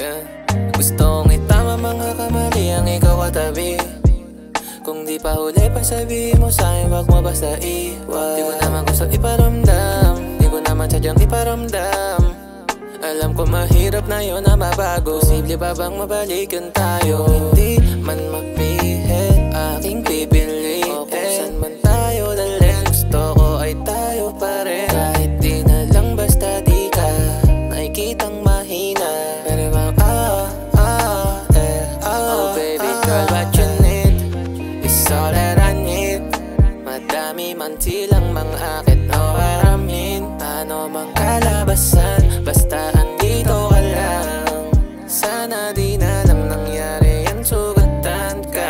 Yeah. Gustong itama mga kamali ang ikaw katabi. Kung di pa huli pa sabihin mo sa'kin, wag mo basta iwan. Di ko naman gusto iparamdam, di ko naman sadyang iparamdam. Alam ko mahirap na yun na mabago. Posible pa bang mabalikan tayo? Hindi man mapihit, aking pipili. O kung saan man tayo dalhin, gusto ko ay tayo pa rin. Kahit di na lang basta di ka nakikitang mahina. Pero bang oh baby girl, what you need is all that I need. Madami man silang mga akit na waramin. Ano mang kalabasan, basta andito ka lang. Sana di na lang nangyari yan, sugatan ka.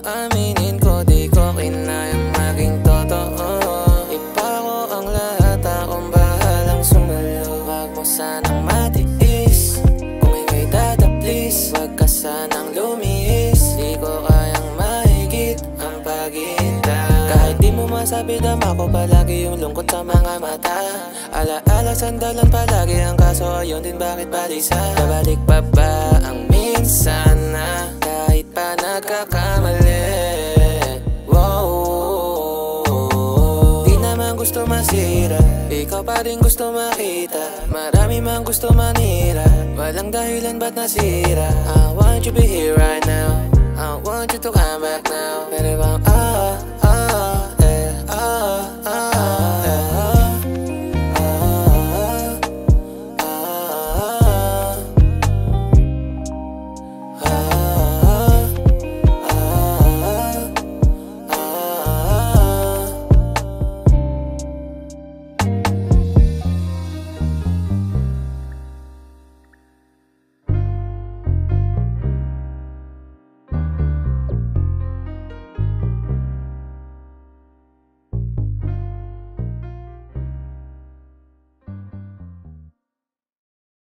Aaminin ko di ko kinayang maging totoo. Ipako ang lahat, akong bahalang sumalo. Wag mo sanang matiis, kung ika'y dadaplis. Wag ka sanang lumihis, di ko kayang mahigit ang paghihintay. Kahit di mo masabi, dama ko palagi yung lungkot sa mga mata. Alaala sandalan palagi ang kaso, ayun din bakit balisa. Babalik pa ba ang minsan na kahit pa nagkakamali? Di naman gusto masira, ikaw pa rin gusto makita. Marami man gusto manira, walang dahilan ba't nasira. I want you to be here right now, I want you to come back now. Pero bang